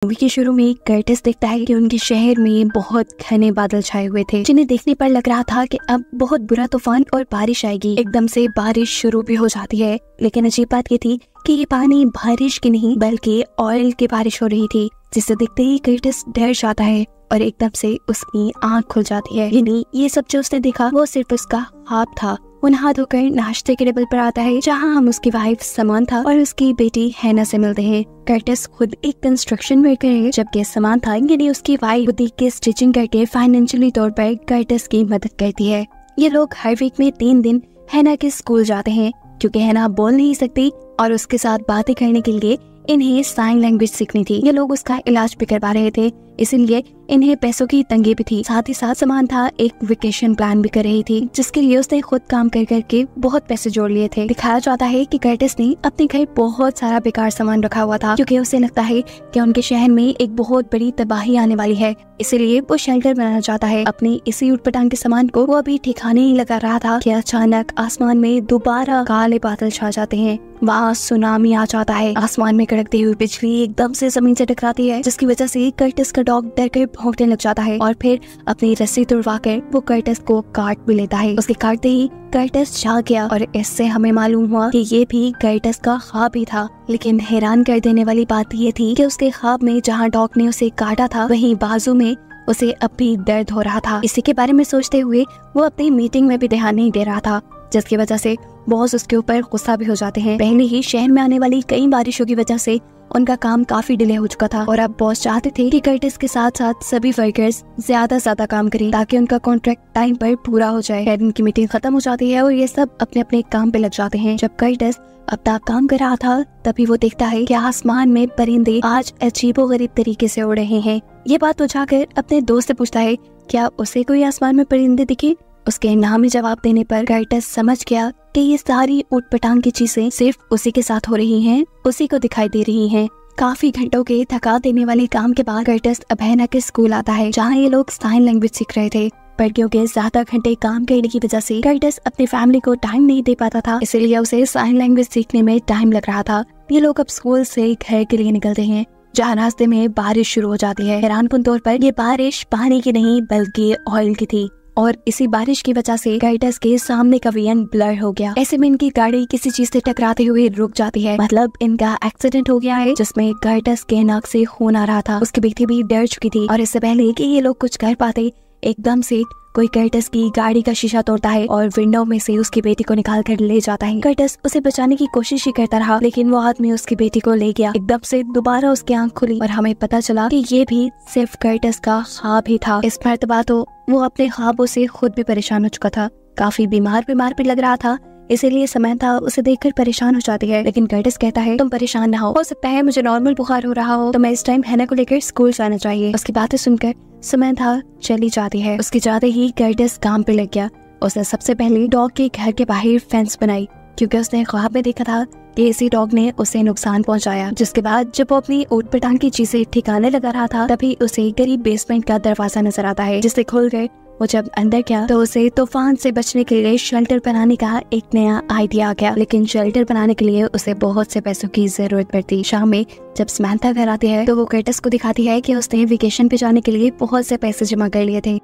Movie के शुरू में कर्टिस देखता है कि उनके शहर में बहुत घने बादल छाए हुए थे, जिन्हें देखने पर लग रहा था कि अब बहुत बुरा तूफान और बारिश आएगी। एकदम से बारिश शुरू भी हो जाती है, लेकिन अजीब बात ये थी कि ये पानी बारिश की नहीं बल्कि ऑयल की बारिश हो रही थी, जिसे देखते ही कर्टिस डर जाता है और एकदम से उसकी आंख खुल जाती है। यानी ये सब जो उसने देखा वो सिर्फ उसका ख्वाब था। वो नहा धोकर नाश्ते के टेबल पर आता है, जहाँ हम उसकी वाइफ समांथा और उसकी बेटी हैना से मिलते हैं। कर्टिस खुद एक कंस्ट्रक्शन वर्कर है, जबकि समांथा यानी उसकी वाइफ बुटीक की स्टिचिंग करके फाइनेंशियली तौर पर कर्टिस की मदद करती है। ये लोग हर वीक में 3 दिन हैना के स्कूल जाते हैं, क्योंकि हैना बोल नहीं सकती और उसके साथ बातें करने के लिए इन्हें साइन लैंग्वेज सीखनी थी। ये लोग उसका इलाज भी करवा रहे थे, इसीलिए इन्हें पैसों की तंगी भी थी। साथ ही साथ समांथा एक वेकेशन प्लान भी कर रही थी, जिसके लिए उसने खुद काम कर करके बहुत पैसे जोड़ लिए थे। दिखाया जाता है कि कर्टिस ने अपने घर बहुत सारा बेकार सामान रखा हुआ था, क्योंकि उसे लगता है कि उनके शहर में एक बहुत बड़ी तबाही आने वाली है, इसीलिए वो शेल्टर बनाना चाहता है। अपने इसी उटपटांग के सामान को वो अभी ठिकाने ही लगा रहा था कि अचानक आसमान में दोबारा काले बादल छा जाते हैं। वहाँ सुनामी आ जाता है। आसमान में कड़कती हुई बिजली एकदम से जमीन से टकराती है, जिसकी वजह से कर्टिस का डॉग डर कर भौंकने लग जाता है और फिर अपनी रस्सी तुड़वाकर वो कर्टिस को काट भी लेता है। उसके काटते ही कर्टिस जाग गया और इससे हमें मालूम हुआ कि ये भी कर्टिस का ख्वाब ही था। लेकिन हैरान कर देने वाली बात ये थी कि उसके ख्वाब में जहाँ डॉग ने उसे काटा था, वहीं बाजू में उसे अब भी दर्द हो रहा था। इसी के बारे में सोचते हुए वो अपनी मीटिंग में भी ध्यान नहीं दे रहा था, जिसकी वजह से बॉस उसके ऊपर गुस्सा भी हो जाते हैं। पहले ही शहर में आने वाली कई बारिशों की वजह से उनका काम काफी डिले हो चुका था और अब बॉस चाहते थे कि कर्टिस के साथ साथ सभी वर्कर्स ज्यादा काम करें, ताकि उनका कॉन्ट्रैक्ट टाइम पर पूरा हो जाए। खैर, उनकी मीटिंग खत्म हो जाती है और ये सब अपने अपने काम पे लग जाते हैं। जब कर्टिस अपना काम कर रहा था, तभी वो देखता है कि आसमान में परिंदे आज अजीबोगरीब तरीके से उड़ रहे हैं। ये बात उठाकर अपने दोस्त से पूछता है, क्या उसे कोई आसमान में परिंदे दिखे? उसके ना में जवाब देने पर कर्टिस समझ गया कि ये सारी ऊटपटांग की चीजें सिर्फ उसी के साथ हो रही हैं, उसी को दिखाई दे रही हैं। काफी घंटों के थका देने वाले काम के बाद कर्टिस अब हैना के स्कूल आता है, जहाँ ये लोग साइन लैंग्वेज सीख रहे थे। पर क्योंकि ज्यादा घंटे काम करने की वजह से कर्टिस अपनी फैमिली को टाइम नहीं दे पाता था, इसलिए उसे साइन लैंग्वेज सीखने में टाइम लग रहा था। ये लोग अब स्कूल से घर के लिए निकलते हैं, जहाँ रास्ते में बारिश शुरू हो जाती है। हैरानकुन तौर पर ये बारिश पानी की नहीं बल्कि ऑयल की थी और इसी बारिश की वजह से कर्टिस के सामने का विजन ब्लर हो गया। ऐसे में इनकी गाड़ी किसी चीज से टकराते हुए रुक जाती है। मतलब इनका एक्सीडेंट हो गया है, जिसमें कर्टिस के नाक से खून आ रहा था। उसकी बेटी भी डर चुकी थी और इससे पहले कि ये लोग कुछ कर पाते, एकदम से कोई कर्टिस की गाड़ी का शीशा तोड़ता है और विंडो में से उसकी बेटी को निकाल कर ले जाता है। कर्टिस उसे बचाने की कोशिश ही करता रहा, लेकिन वो आदमी उसकी बेटी को ले गया। एकदम से दोबारा उसकी आंख खुली और हमें पता चला कि ये भी सिर्फ कर्टिस का ख्वाब ही था। इस मर्तबा तो वो अपने ख्वाबों से खुद भी परेशान हो चुका था, काफी बीमार भी लग रहा था, इसीलिए समांथा उसे देखकर परेशान हो जाती है। लेकिन कर्टिस कहता है, तुम परेशान ना हो सकता है मुझे नॉर्मल बुखार हो रहा हो, तो मैं इस टाइम हैना को लेकर स्कूल जाना चाहिए। उसकी बातें सुनकर समांथा चली जाती है। उसके जाते ही कर्टिस काम पे लग गया। उसने सबसे पहले डॉग के घर के बाहर फेंस बनाई, क्योंकि उसने ख्वाब में देखा था कि इसी डॉग ने उसे नुकसान पहुंचाया। जिसके बाद जब वो अपनी ऊटपटांग की चीजें ठिकाने लगा रहा था, तभी उसे करीब बेसमेंट का दरवाजा नजर आता है, जिसे खोल कर वो जब अंदर गया तो उसे तूफान से बचने के लिए शेल्टर बनाने का एक नया आइडिया आ गया। लेकिन शेल्टर बनाने के लिए उसे बहुत से पैसों की जरूरत पड़ती। शाम में जब समांथा घर आती है तो वो कर्टिस को दिखाती है कि उसने वेकेशन पे जाने के लिए बहुत से पैसे जमा कर लिए थे।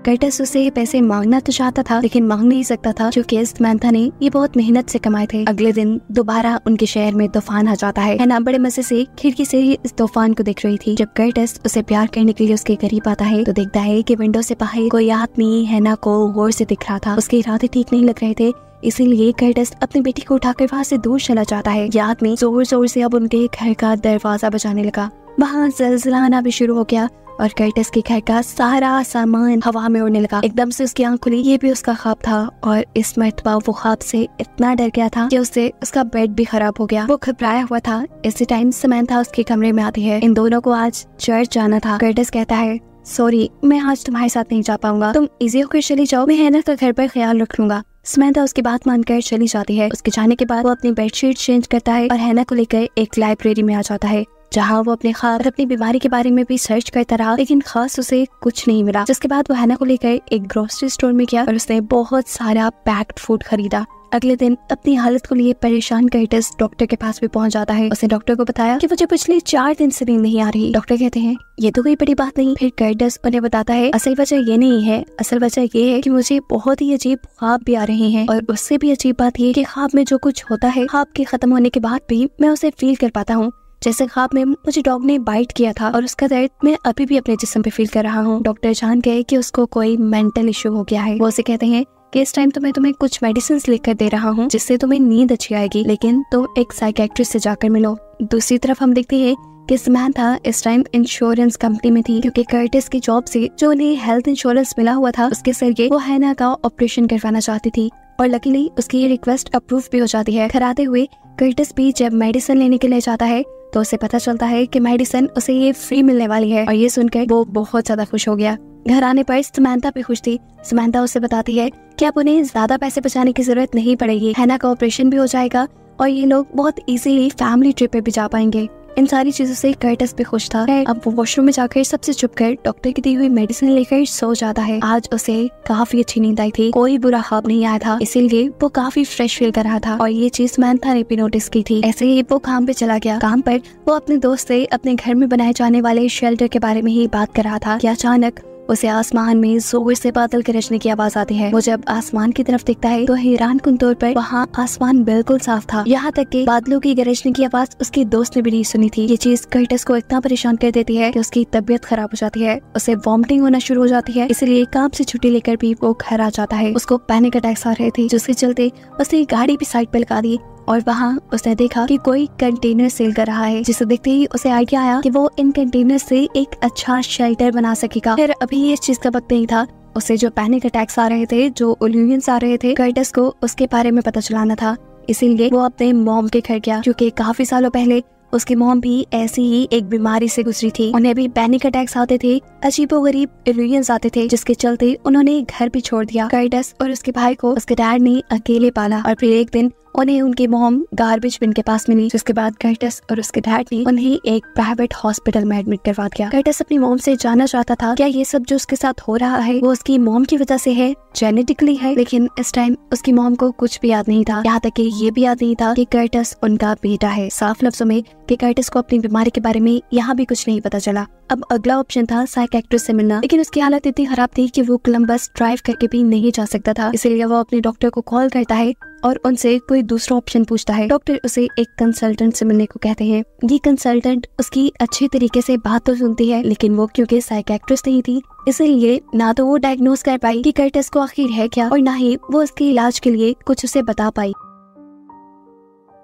कर्टिस उसे पैसे मांगना तो चाहता था, लेकिन मांग नहीं सकता था, क्योंकि समांथा ने ये बहुत मेहनत से कमाए थे। अगले दिन दोबारा उनके शहर में तूफान आ जाता है। हैना बड़े मजे से खिड़की से ही इस तूफान को देख रही थी। जब कर्टिस उसे प्यार करने के लिए उसके करीब आता है तो देखता है कि विंडो से बाहर कोई आदमी हैना को गौर से दिख रहा था। उसके इरादे ठीक नहीं लग रहे थे, इसीलिए कर्टिस अपनी बेटी को उठाकर वहाँ से दूर चला जाता है। ये आदमी जोर जोर से अब उनके घर का दरवाजा बजाने लगा। वहाँ ज़लज़ला आना भी शुरू हो गया और कर्टिस के घर का सारा सामान हवा में उड़ने लगा। एकदम से उसकी आंख खुली। ये भी उसका ख्वाब था और इस मर्तबा वो ख्वाब से इतना डर गया था कि उससे उसका बेड भी खराब हो गया। वो घबराया हुआ था। इसी टाइम समांथा उसके कमरे में आती है। इन दोनों को आज चर्च जाना था। कर्टिस कहता है, सॉरी मैं आज तुम्हारे साथ नहीं जा पाऊंगा, तुम इजी होकर चली जाओ, मैं हैना का घर पर ख्याल रख लूंगा। समांथा उसकी बात मानकर चली जाती है। उसके जाने के बाद वो अपनी बेडशीट चेंज करता है और हैना को लेकर एक लाइब्रेरी में आ जाता है, जहाँ वो अपने ख्वाब और अपनी बीमारी के बारे में भी सर्च करता रहा, लेकिन खास उसे कुछ नहीं मिला। जिसके बाद वो हैना को लेकर एक ग्रोसरी स्टोर में गया और उसने बहुत सारा पैक्ड फूड खरीदा, अगले दिन अपनी हालत को लिए परेशान कर्टिस डॉक्टर के पास भी पहुंच जाता है। उसने डॉक्टर को बताया कि मुझे पिछले 4 दिन से नींद नहीं आ रही। डॉक्टर कहते हैं ये तो कोई बड़ी बात नहीं। फिर कर्टिस उन्हें बताता है असल वजह ये नहीं है, असल वजह ये है कि मुझे बहुत ही अजीब ख्वाब भी आ रहे हैं, और उससे भी अजीब बात ये कि ख्वाब में जो कुछ होता है ख्वाब के खत्म होने के बाद भी मैं उसे फील कर पाता हूँ। जैसे ख्वाब में मुझे डॉग ने बाइट किया था और उसका दर्द मैं अभी भी अपने जिस्म पे फील कर रहा हूँ। डॉक्टर जान गए कि उसको कोई मेंटल इश्यू हो गया है। वो उसे कहते हैं कि इस टाइम तो मैं तुम्हें कुछ मेडिसिन लिख कर दे रहा हूँ जिससे तुम्हें नींद अच्छी आएगी, लेकिन तुम एक साइकियाट्रिस्ट से जाकर मिलो। दूसरी तरफ हम देखते हैं कि समंथा इस टाइम इंश्योरेंस कंपनी में थी, क्योंकि कर्टिस की जॉब से जो उन्हें हेल्थ इंश्योरेंस मिला हुआ था उसके जरिए वो हैना का ऑपरेशन करवाना चाहती थी, और लकीली उसकी ये रिक्वेस्ट अप्रूव भी हो जाती है। घर आते हुए कर्टिस भी जब मेडिसिन लेने के लिए जाता है तो उसे पता चलता है कि मेडिसिन उसे ये फ्री मिलने वाली है, और ये सुनकर वो बहुत ज्यादा खुश हो गया। घर आने पर समंथा भी खुश थी। समंथा उसे बताती है कि अब उन्हें ज्यादा पैसे बचाने की जरूरत नहीं पड़ेगी, हैना का ऑपरेशन भी हो जाएगा और ये लोग बहुत इजीली फैमिली ट्रिप पे भी जा पाएंगे। इन सारी चीजों से कर्टिस भी खुश था। अब वो वॉशरूम में जाकर सबसे छुपकर डॉक्टर की दी हुई मेडिसिन लेकर सो जाता है। आज उसे काफी अच्छी नींद आई थी, कोई बुरा ख्वाब नहीं आया था, इसीलिए वो काफी फ्रेश फील कर रहा था, और ये चीज समंथा ने भी नोटिस की थी। ऐसे ही वो काम पे चला गया। काम पर वो अपने दोस्त से अपने घर में बनाए जाने वाले शेल्टर के बारे में ही बात कर रहा था कि अचानक उसे आसमान में जोर से बादल गरजने की आवाज आती है। वो जब आसमान की तरफ देखता है तो हैरानकुन तौर पर वहाँ आसमान बिल्कुल साफ था, यहाँ तक कि बादलों की गरजने की आवाज उसके दोस्त ने भी नहीं सुनी थी। ये चीज कर्टिस को इतना परेशान कर देती है कि उसकी तबीयत खराब हो जाती है, उसे वॉमिटिंग होना शुरू हो जाती है, इसलिए काम से छुट्टी लेकर भी वो घर आ जाता है। उसको पैनिक अटैक्स आ रहे थे, जिसके चलते उसने गाड़ी भी साइड पे लगा दी, और वहाँ उसने देखा कि कोई कंटेनर सेल कर रहा है, जिसे देखते ही उसे आइडिया आया कि वो इन कंटेनर से एक अच्छा शेल्टर बना सकेगा। फिर अभी ये चीज का वक्त नहीं था, उसे जो पैनिक अटैक्स आ रहे थे, जो इल्यूजन्स आ रहे थे, कर्टिस को उसके बारे में पता चलाना था। इसीलिए वो अपने मॉम के घर गया, क्योंकि काफी सालों पहले उसकी मॉम भी ऐसी ही एक बीमारी से गुजरी थी। उन्हें भी पैनिक अटैक्स आते थे, अजीबोगरीब इल्यूजन्स आते थे, जिसके चलते उन्होंने घर भी छोड़ दिया। कर्टिस और उसके भाई को उसके डैड ने अकेले पाला, और फिर एक दिन उन्हें उनकी मॉम गार्बेज बिन के पास मिली, जिसके बाद कर्टिस और उसके डैड ने उन्हें एक प्राइवेट हॉस्पिटल में एडमिट करवा दिया। कर्टिस अपनी मॉम से जानना चाहता था क्या ये सब जो उसके साथ हो रहा है वो उसकी मॉम की वजह से है, जेनेटिकली है, लेकिन इस टाइम उसकी मॉम को कुछ भी याद नहीं था। यहाँ तक कि ये भी याद नहीं था कि कर्टिस उनका बेटा है। साफ लफ्जों में कि कर्टिस को अपनी बीमारी के बारे में यहाँ भी कुछ नहीं पता चला। अब अगला ऑप्शन था साइकियाट्रिस्ट से मिलना, लेकिन उसकी हालत इतनी खराब थी कि वो कोलंबस ड्राइव करके भी नहीं जा सकता था, इसीलिए वो अपने डॉक्टर को कॉल करता है और उनसे कोई दूसरा ऑप्शन पूछता है। डॉक्टर उसे एक कंसल्टेंट से मिलने को कहते हैं। ये कंसल्टेंट उसकी अच्छे तरीके से बात तो सुनती है, लेकिन वो क्योंकि साइकियाट्रिस्ट नहीं थी, इसलिए ना तो वो डायग्नोज कर पाई कि कर्टिस को आखिर है क्या, और ना ही वो उसके इलाज के लिए कुछ उसे बता पाई।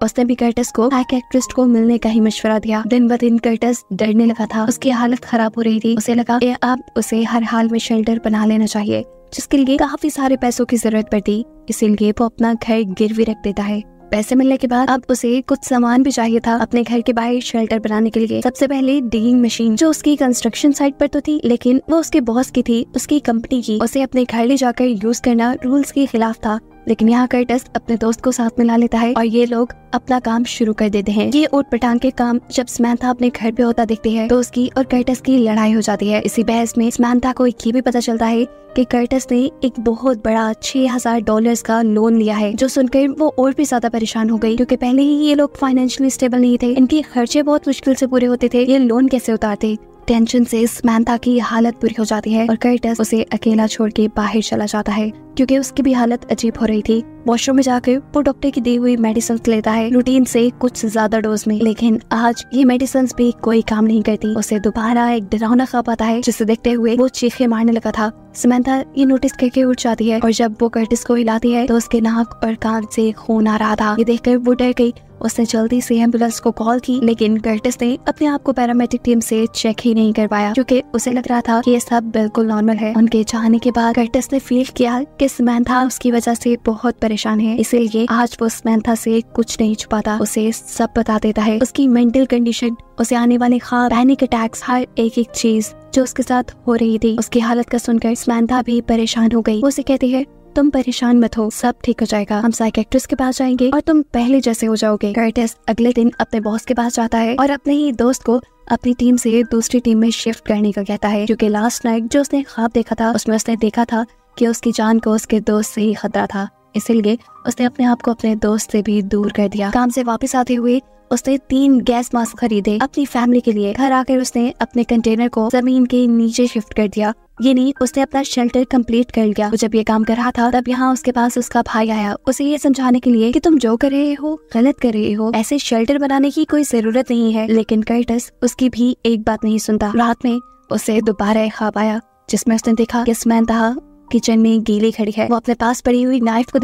उसने भी कर्टिस को साइकियाट्रिस्ट को मिलने का ही मशवरा दिया। दिन ब दिन कर्टिस डरने लगा था, उसकी हालत खराब हो रही थी। उसे लगा कि अब उसे हर हाल में शेल्टर बना लेना चाहिए, जिसके लिए काफी सारे पैसों की जरूरत पड़ती, इसीलिए वो अपना घर गिरवी रख देता है। पैसे मिलने के बाद अब उसे कुछ सामान भी चाहिए था अपने घर के बाहर शेल्टर बनाने के लिए। सबसे पहले डिगिंग मशीन, जो उसकी कंस्ट्रक्शन साइट पर तो थी, लेकिन वो उसके बॉस की थी, उसकी कंपनी की। उसे अपने घर ले जाकर यूज करना रूल्स के खिलाफ था, लेकिन यहाँ कर्टिस अपने दोस्त को साथ मिला लेता है और ये लोग अपना काम शुरू कर देते हैं। ये ऊट पटांग के काम जब समंथा अपने घर पे होता देखती है तो उसकी और कर्टिस की लड़ाई हो जाती है। इसी बहस में समंथा को ये भी पता चलता है कि कर्टिस ने एक बहुत बड़ा $6000 का लोन लिया है, जो सुनकर वो और भी ज्यादा परेशान हो गई, क्योंकि पहले ही ये लोग फाइनेंशियली स्टेबल नहीं थे, इनके खर्चे बहुत मुश्किल से पूरे होते थे, ये लोन कैसे उतारते। टेंशन से समंथा की हालत बुरी हो जाती है और कर्टिस उसे अकेला छोड़ के बाहर चला जाता है, क्योंकि उसकी भी हालत अजीब हो रही थी। वॉशरूम में जाकर वो डॉक्टर की दी हुई मेडिसिन लेता है, रूटीन से कुछ ज्यादा डोज में, लेकिन आज ये मेडिसिन भी कोई काम नहीं करती। उसे दोबारा एक डरावना ख्वाब आता है, जिसे देखते हुए वो चीखें मारने लगा था। समंथा ये नोटिस करके उठ जाती है, और जब वो कर्टिस को हिलाती है तो उसके नाक और कान से खून आ रहा था। ये देखकर वो डर गई। उसने जल्दी से एम्बुलेंस को कॉल की, लेकिन कर्टिस ने अपने आप को पैरामेडिक टीम से चेक ही नहीं करवाया, क्योंकि उसे लग रहा था कि ये सब बिल्कुल नॉर्मल है। उनके जाने के बाद कर्टिस ने फील किया कि समंथा उसकी वजह से बहुत परेशान है, इसलिए आज वो समंथा से कुछ नहीं छुपाता, उसे सब बता देता है। उसकी मेंटल कंडीशन, उसे आने वाले ख्वाब, पैनिक अटैक्स, हर एक चीज जो उसके साथ हो रही थी। उसकी हालत का सुनकर समंथा भी परेशान हो गई। वो उसे कहती है, तुम परेशान मत हो, सब ठीक हो जाएगा, हम साइकियाट्रिस्ट के पास जाएंगे और तुम पहले जैसे हो जाओगे। कर्टिस अगले दिन अपने बॉस के पास जाता है और अपने ही दोस्त को अपनी टीम से दूसरी टीम में शिफ्ट करने का कहता है, क्योंकि लास्ट नाइट जो उसने ख्वाब देखा था उसमें उसने देखा था कि उसकी जान को उसके दोस्त से ही खतरा था। इसलिए उसने अपने आप को अपने दोस्त से भी दूर कर दिया। काम से वापस आते हुए उसने 3 गैस मास्क खरीदे अपनी फैमिली के लिए। घर आकर उसने अपने कंटेनर को जमीन के नीचे शिफ्ट कर दिया। ये नहीं, उसने अपना शेल्टर कंप्लीट कर लिया। वो जब ये काम कर रहा था तब यहाँ उसके पास उसका भाई आया, उसे ये समझाने के लिए कि तुम जो कर रहे हो गलत कर रहे हो, ऐसे शेल्टर बनाने की कोई जरूरत नहीं है। लेकिन कर्टिस उसकी भी एक बात नहीं सुनता। रात में उसे दोबारा एक ख्वाब आया जिसमें उसने देखा कि समंथा किचन में गीली खड़ी है। वो अपने पास पड़ी हुई नाइफ को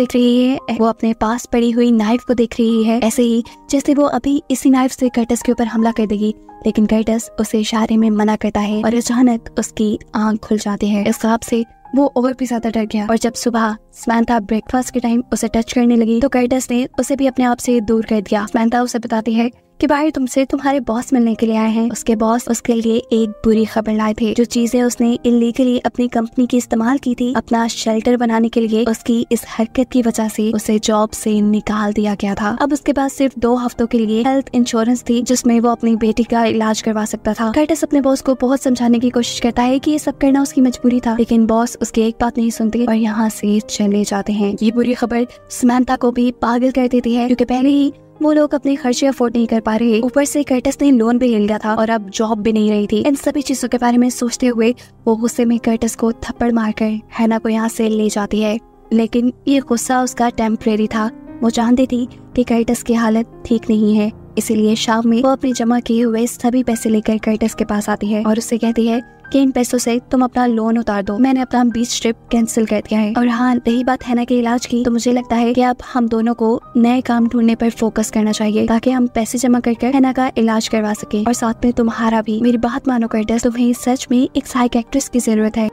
देख रही है। ऐसे ही जैसे वो अभी इसी नाइफ से कर्टिस के ऊपर हमला कर देगी, लेकिन कर्टिस उसे इशारे में मना करता है और अचानक उसकी आंख खुल जाती है। इस ख्वाब से वो और भी ज्यादा डर गया और जब सुबह समंथा ब्रेकफास्ट के टाइम उसे टच करने लगी तो कर्टिस ने उसे भी अपने आप से दूर कर दिया। समंथा उसे बताती है कि भाई तुमसे तुम्हारे बॉस मिलने के लिए आए हैं। उसके बॉस उसके लिए एक बुरी खबर लाए थे। जो चीजें उसने इलीगली अपनी कंपनी की इस्तेमाल की थी अपना शेल्टर बनाने के लिए, उसकी इस हरकत की वजह से उसे जॉब से निकाल दिया गया था। अब उसके पास सिर्फ 2 हफ्तों के लिए हेल्थ इंश्योरेंस थी जिसमें वो अपनी बेटी का इलाज करवा सकता था। कर्टिस अपने बॉस को बहुत समझाने की कोशिश करता है कि ये सब करना उसकी मजबूरी था, लेकिन बॉस उसकी एक बात नहीं सुनते और यहाँ से चले जाते हैं। ये बुरी खबर समंथा को भी पागल कर देती है क्योंकि पहले ही वो लोग अपने खर्चे अफोर्ड नहीं कर पा रहे, ऊपर से कर्टिस ने लोन भी ले लिया था और अब जॉब भी नहीं रही थी। इन सभी चीजों के बारे में सोचते हुए वो गुस्से में कर्टिस को थप्पड़ मारकर हैना को यहाँ से ले जाती है। लेकिन ये गुस्सा उसका टेम्परेरी था। वो जानती थी कि कर्टिस की हालत ठीक नहीं है, इसीलिए शाम में वो अपने जमा किए हुए सभी पैसे लेकर कर्टिस के पास आती है और उससे कहती है कि इन पैसों से तुम अपना लोन उतार दो, मैंने अपना बीच ट्रिप कैंसिल कर दिया है। और हाँ, रही बात हैना के इलाज की, तो मुझे लगता है कि अब हम दोनों को नए काम ढूंढने पर फोकस करना चाहिए ताकि हम पैसे जमा कर हैना का इलाज करवा सके और साथ में तुम्हारा भी। मेरी बात मानो कर्टिस, तुम्हें सच में एक साइकियाट्रिस्ट की जरूरत है।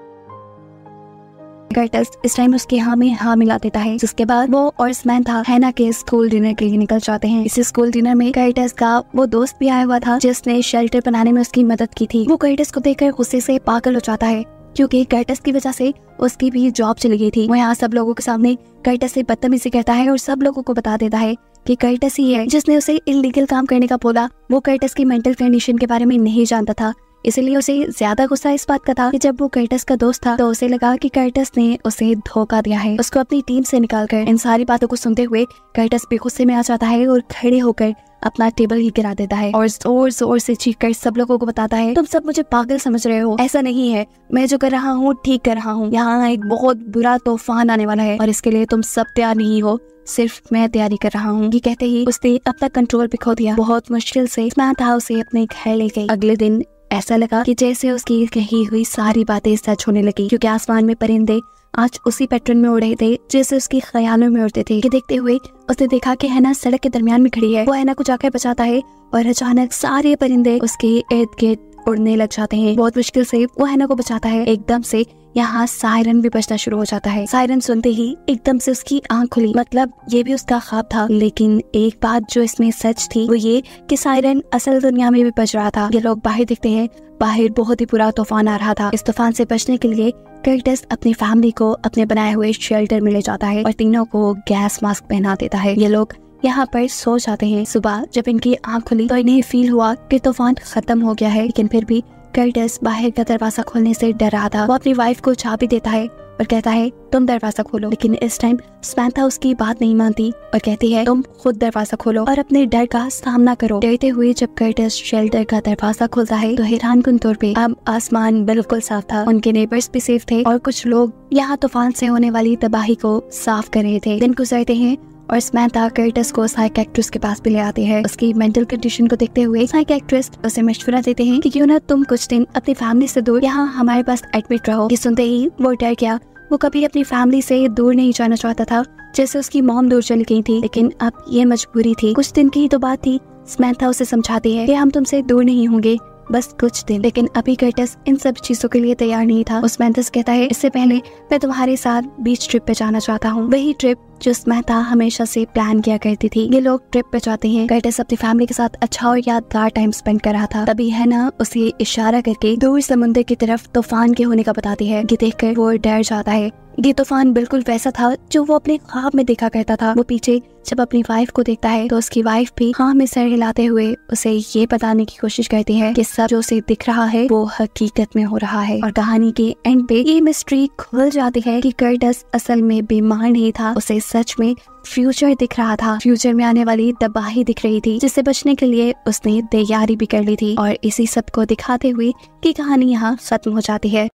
कर्टिस इस टाइम उसके हाँ में हाँ मिला देता है, जिसके बाद वो और समंथा हैना के स्कूल डिनर के लिए निकल जाते हैं। इस स्कूल डिनर में कर्टिस का वो दोस्त भी आया हुआ था जिसने शेल्टर बनाने में उसकी मदद की थी। वो कर्टिस को देखकर गुस्से से पागल हो जाता है क्योंकि कर्टिस की वजह से उसकी भी जॉब चली गई थी। वो यहाँ सब लोगों के सामने कर्टिस से बदतमीजी करता है और सब लोगों को बता देता है कि कर्टिस ही है जिसने उसे इलीगल काम करने का बोला। वो कर्टिस की मेंटल कंडीशन के बारे में नहीं जानता था, इसलिए उसे ज्यादा गुस्सा इस बात का था कि जब वो कर्टिस का दोस्त था तो उसे लगा कि कर्टिस ने उसे धोखा दिया है। उसको अपनी टीम से निकालकर इन सारी बातों को सुनते हुए कर्टिस भी गुस्से में आ जाता है और खड़े होकर अपना टेबल ही गिरा देता है और जोर जोर से चीखकर सब लोगों को बताता है, तुम सब मुझे पागल समझ रहे हो, ऐसा नहीं है, मैं जो कर रहा हूँ ठीक कर रहा हूँ। यहाँ एक बहुत बुरा तूफान आने वाला है और इसके लिए तुम सब तैयार नहीं हो, सिर्फ मैं तैयारी कर रहा हूँ। ये कहते ही उसने अपना कंट्रोल भी खो दिया। बहुत मुश्किल से समंथा उसे अपने घर ले गई। अगले दिन ऐसा लगा कि जैसे उसकी कही हुई सारी बातें सच होने लगी क्योंकि आसमान में परिंदे आज उसी पैटर्न में उड़ रहे थे जैसे उसकी ख्यालों में उड़ते थे। कि देखते हुए उसने देखा कि हैना सड़क के दरमियान में खड़ी है। वो हैना को जाकर बचाता है और अचानक सारे परिंदे उसके इर्द गिर्द उड़ने लग जाते हैं। बहुत मुश्किल से वो हैना को बचाता है। एकदम से यहाँ सायरन भी बजना शुरू हो जाता है। सायरन सुनते ही एकदम से उसकी आंख खुली, मतलब ये भी उसका ख्वाब था। लेकिन एक बात जो इसमें सच थी वो ये कि सायरन असल दुनिया में भी बज रहा था। ये लोग बाहर दिखते हैं, बाहर बहुत ही बुरा तूफान आ रहा था। इस तूफान से बचने के लिए कर्टिस अपनी फैमिली को अपने बनाए हुए शेल्टर में ले जाता है और तीनों को गैस मास्क पहना देता है। ये लोग यहाँ पर सो जाते हैं। सुबह जब इनकी आंख खुली तो इन्हें फील हुआ कि तूफान खत्म हो गया है, लेकिन फिर भी कर्टिस बाहर का दरवाजा खोलने से डर रहा था। वो अपनी वाइफ को चाबी देता है और कहता है तुम दरवाजा खोलो, लेकिन इस टाइम समंथा उसकी बात नहीं मानती और कहती है तुम खुद दरवाजा खोलो और अपने डर का सामना करो। डरते हुए जब कर्टिस शेल्टर का दरवाजा खोलता है तो हैरानकुन तौर पे अब आसमान बिल्कुल साफ था। उनके नेबर्स भी सेफ थे और कुछ लोग यहाँ तूफान से होने वाली तबाही को साफ कर रहे थे। दिन गुजरते हैं और समंथा कर्टिस को साइकियाट्रिस्ट के पास भी ले आती है। उसकी मेंटल कंडीशन को देखते हुए साइकियाट्रिस्ट उसे मशवरा देते हैं कि क्यों ना तुम कुछ दिन अपनी फैमिली से दूर यहाँ हमारे पास एडमिट रहो। ये सुनते ही वो डर गया। वो कभी अपनी फैमिली से दूर नहीं जाना चाहता था, जैसे उसकी मॉम दूर चली गई थी, लेकिन अब ये मजबूरी थी। कुछ दिन की तो बात थी। समंथा उसे समझाती है कि हम तुमसे दूर नहीं होंगे, बस कुछ दिन। लेकिन अभी कर्टिस इन सब चीजों के लिए तैयार नहीं था। समंथा कहता है इससे पहले मैं तुम्हारे साथ बीच ट्रिप पे जाना चाहता हूँ, वही ट्रिप जो समंथा हमेशा से प्लान किया करती थी। ये लोग ट्रिप पे जाते हैं। कर्टिस अपनी फैमिली के साथ अच्छा और यादगार टाइम स्पेंड कर रहा था। तभी हैना उसे इशारा करके दूर समुद्र की तरफ तूफान के होने का बताती है। ये देखकर वो डर जाता है। ये तूफान बिल्कुल वैसा था जो वो अपने ख्वाब में देखा करता था। वो पीछे जब अपनी वाइफ को देखता है तो उसकी वाइफ भी हाँ में सर हिलाते हुए उसे ये बताने की कोशिश करती है कि सब जो उसे दिख रहा है वो हकीकत में हो रहा है। और कहानी के एंड पे ये मिस्ट्री खुल जाती है कि कर्टिस असल में बीमार नहीं था, उसे सच में फ्यूचर दिख रहा था। फ्यूचर में आने वाली तबाही दिख रही थी, जिससे बचने के लिए उसने तैयारी भी कर ली थी। और इसी सब को दिखाते हुए कि कहानी यहाँ खत्म हो जाती है।